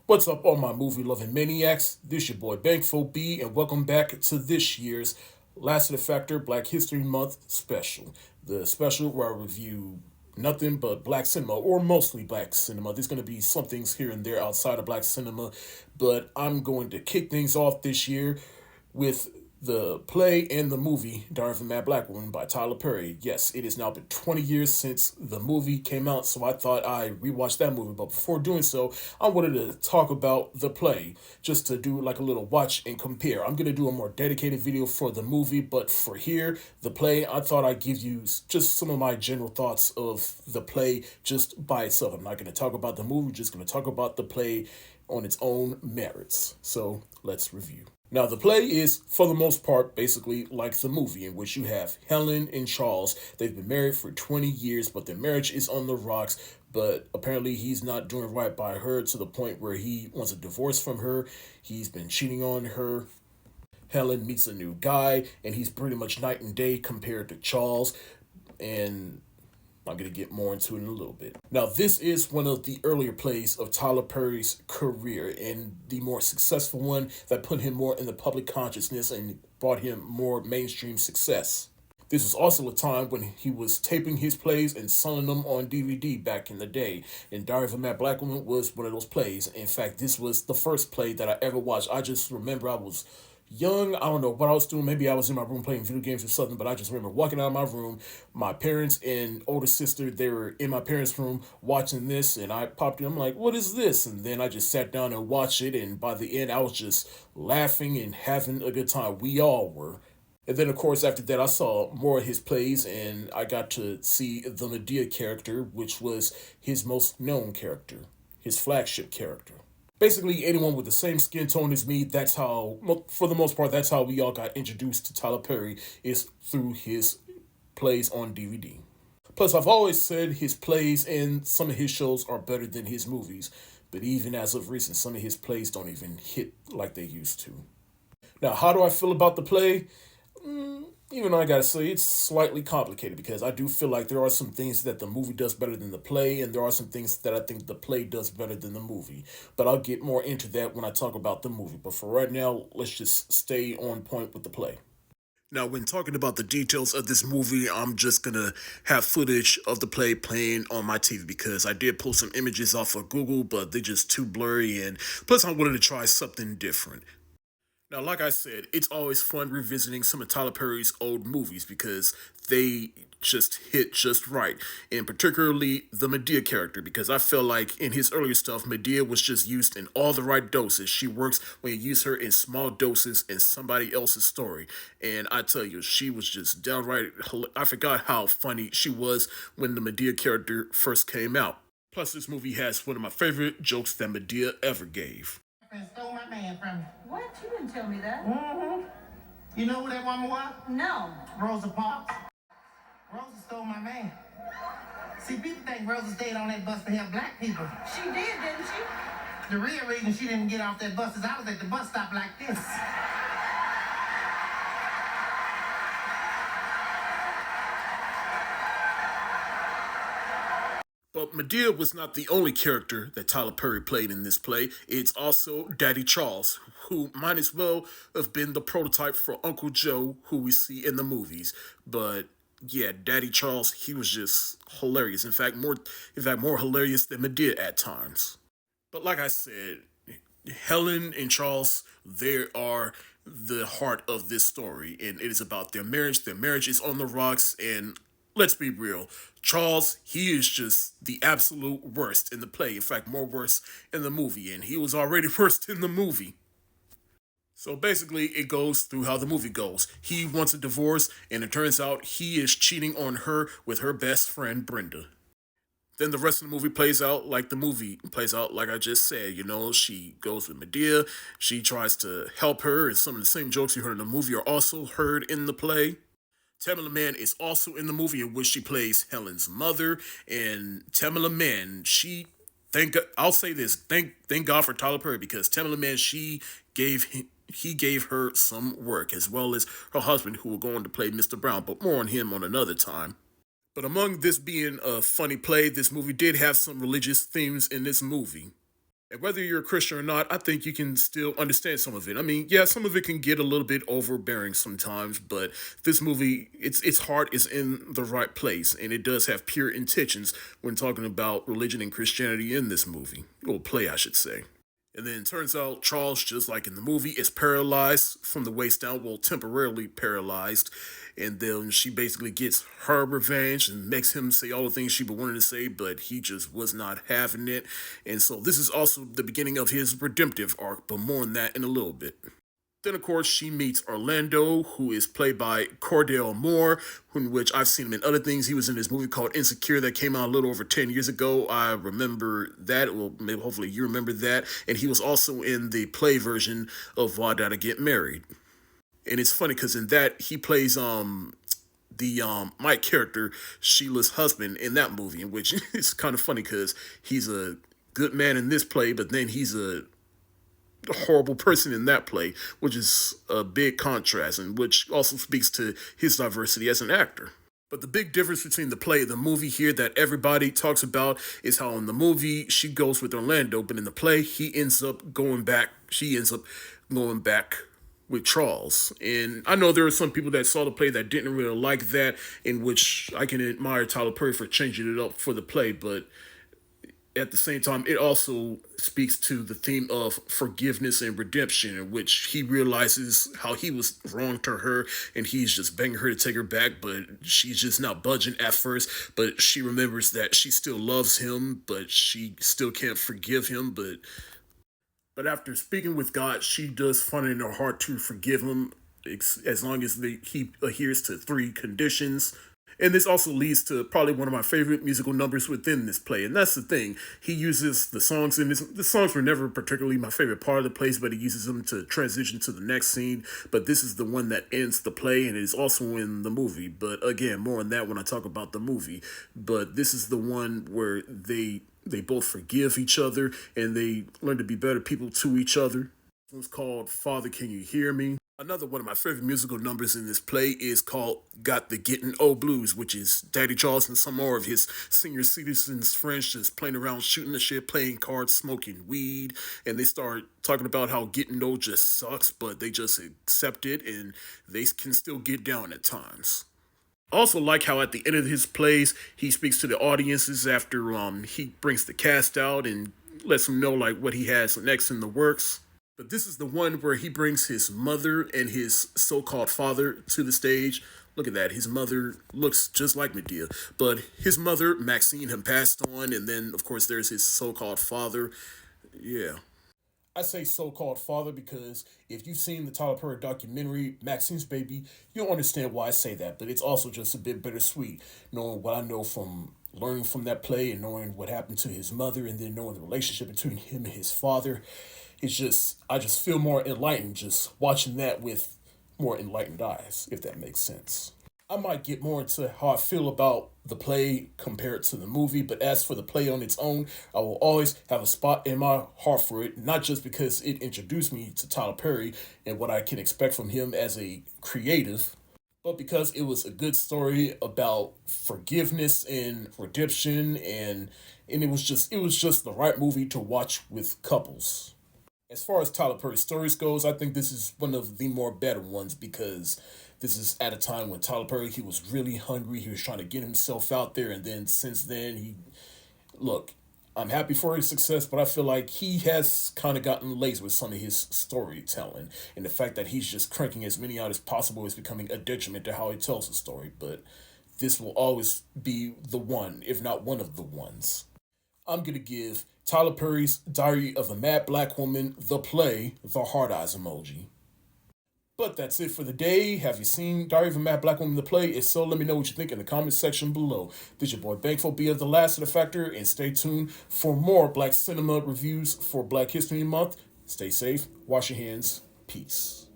What's up, all my movie-loving maniacs? This your boy Bankful B, and welcome back to this year's Last of the Factor Black History Month special. The special where I review nothing but black cinema, or mostly black cinema. There's going to be some things here and there outside of black cinema, but I'm going to kick things off this year with the play and the movie Diary of a Mad Black Woman by Tyler Perry. Yes, it has now been 20 years since the movie came out, so I thought I'd rewatch that movie. But before doing so, I wanted to talk about the play, just to do like a little watch and compare. I'm going to do a more dedicated video for the movie, but for here, the play, I thought I'd give you just some of my general thoughts of the play just by itself. I'm not going to talk about the movie, just going to talk about the play on its own merits. So let's review. Now, the play is, for the most part, basically like the movie, in which you have Helen and Charles. They've been married for 20 years, but their marriage is on the rocks. But apparently, he's not doing right by her to the point where he wants a divorce from her. He's been cheating on her. Helen meets a new guy, and he's pretty much night and day compared to Charles. And I'm going to get more into it in a little bit. Now, this is one of the earlier plays of Tyler Perry's career, and the more successful one that put him more in the public consciousness and brought him more mainstream success. This was also a time when he was taping his plays and selling them on DVD back in the day. And Diary of a Mad Black Woman was one of those plays. In fact, this was the first play that I ever watched. I just remember I was young. I don't know what I was doing. Maybe I was in my room playing video games or something, but I just remember walking out of my room. My parents and older sister, they were in my parents' room watching this, and I popped in. I'm like, what is this? And then I just sat down and watched it, and by the end, I was just laughing and having a good time. We all were. And then, of course, after that, I saw more of his plays, and I got to see the Medea character, which was his most known character, his flagship character. Basically, anyone with the same skin tone as me, that's how, for the most part, that's how we all got introduced to Tyler Perry, is through his plays on DVD. Plus, I've always said his plays and some of his shows are better than his movies, but even as of recent, some of his plays don't even hit like they used to. Now, how do I feel about the play? Even though I gotta say it's slightly complicated, because I do feel like there are some things that the movie does better than the play, and there are some things that I think the play does better than the movie. But I'll get more into that when I talk about the movie. But for right now, let's just stay on point with the play. Now, when talking about the details of this movie, I'm just gonna have footage of the play playing on my TV, because I did pull some images off of Google, but they're just too blurry, and plus I wanted to try something different. Now, like I said, it's always fun revisiting some of Tyler Perry's old movies because they just hit just right. And particularly the Medea character, because I feel like in his earlier stuff, Medea was just used in all the right doses. She works when you use her in small doses in somebody else's story. And I tell you, she was just downright, I forgot how funny she was when the Medea character first came out. Plus, this movie has one of my favorite jokes that Medea ever gave. Stole my man from me. What? You didn't tell me that. Mm-hmm. You know who that woman was? No. Rosa Parks. Rosa stole my man. See, people think Rosa stayed on that bus to help black people. She did, didn't she? The real reason she didn't get off that bus is I was at the bus stop like this. But Medea was not the only character that Tyler Perry played in this play. It's also Daddy Charles, who might as well have been the prototype for Uncle Joe, who we see in the movies. But yeah, Daddy Charles, he was just hilarious. In fact, more hilarious than Medea at times. But like I said, Helen and Charles, they are the heart of this story, and it is about their marriage. Their marriage is on the rocks, and let's be real. Charles, he is just the absolute worst in the play. In fact, more worse in the movie, and he was already worst in the movie. So basically, it goes through how the movie goes. He wants a divorce, and it turns out he is cheating on her with her best friend, Brenda. Then the rest of the movie plays out like the movie plays out, like I just said. You know, she goes with Medea. She tries to help her, and some of the same jokes you heard in the movie are also heard in the play. Tamala Mann is also in the movie, in which she plays Helen's mother. And Tamala Mann, I'll say this, thank God for Tyler Perry, because Tamala Mann, he gave her some work, as well as her husband, who will go on to play Mr. Brown, but more on him on another time. But among this being a funny play, this movie did have some religious themes in this movie. And whether you're a Christian or not, I think you can still understand some of it. I mean, yeah, some of it can get a little bit overbearing sometimes, but this movie, its heart is in the right place, and it does have pure intentions when talking about religion and Christianity in this movie, or play, I should say. And then it turns out Charles, just like in the movie, is paralyzed from the waist down, well, temporarily paralyzed. And then she basically gets her revenge and makes him say all the things she been wanting to say, but he just was not having it. And so this is also the beginning of his redemptive arc, but more on that in a little bit. Then, of course, she meets Orlando, who is played by Cordell Moore, in which I've seen him in other things. He was in this movie called Insecure that came out a little over 10 years ago. I remember that. Well, maybe hopefully you remember that. And he was also in the play version of Why Did I Get Married? And it's funny because in that, he plays the Mike character, Sheila's husband, in that movie, in which it's kind of funny because he's a good man in this play, but then he's a horrible person in that play, which is a big contrast, and which also speaks to his diversity as an actor. But the big difference between the play and the movie here that everybody talks about is how in the movie she goes with Orlando, but in the play she ends up going back with Charles. And I know there are some people that saw the play that didn't really like that, in which I can admire Tyler Perry for changing it up for the play, but at the same time, it also speaks to the theme of forgiveness and redemption, in which he realizes how he was wrong to her and he's just begging her to take her back, but she's just not budging at first. But she remembers that she still loves him, but she still can't forgive him. But after speaking with God, she does find it in her heart to forgive him as long as he adheres to three conditions. And this also leads to probably one of my favorite musical numbers within this play. And that's the thing. He uses the songs in this. The songs were never particularly my favorite part of the plays, but he uses them to transition to the next scene. But this is the one that ends the play, and it is also in the movie. But again, more on that when I talk about the movie. But this is the one where they both forgive each other and they learn to be better people to each other. This one's called Father, Can You Hear Me? Another one of my favorite musical numbers in this play is called Got the Getting Old Blues, which is Daddy Charles and some more of his senior citizens' friends just playing around, shooting the shit, playing cards, smoking weed, and they start talking about how getting old just sucks, but they just accept it and they can still get down at times. I also like how at the end of his plays, he speaks to the audiences after he brings the cast out and lets them know like what he has next in the works. But this is the one where he brings his mother and his so-called father to the stage. Look at that. His mother looks just like Medea. But his mother, Maxine, had passed on. And then, of course, there's his so-called father. Yeah. I say so-called father because if you've seen the Tyler Perry documentary, Maxine's Baby, you'll understand why I say that. But it's also just a bit bittersweet, knowing what I know from learning from that play and knowing what happened to his mother and then knowing the relationship between him and his father. I just feel more enlightened just watching that with more enlightened eyes, if that makes sense. I might get more into how I feel about the play compared to the movie, but as for the play on its own, I will always have a spot in my heart for it, not just because it introduced me to Tyler Perry and what I can expect from him as a creative, but because it was a good story about forgiveness and redemption and it was just the right movie to watch with couples. As far as Tyler Perry stories goes, I think this is one of the more better ones because this is at a time when Tyler Perry, he was really hungry. He was trying to get himself out there. And then since then, look, I'm happy for his success, but I feel like he has kind of gotten lazy with some of his storytelling. And the fact that he's just cranking as many out as possible is becoming a detriment to how he tells the story. But this will always be the one, if not one of the ones. I'm going to give Tyler Perry's Diary of a Mad Black Woman, the play, the heart eyes emoji. But that's it for the day. Have you seen Diary of a Mad Black Woman, the play? If so, let me know what you think in the comment section below. This is your boy Bankful B of The Last of the Factor, and stay tuned for more Black cinema reviews for Black History Month. Stay safe, wash your hands, peace.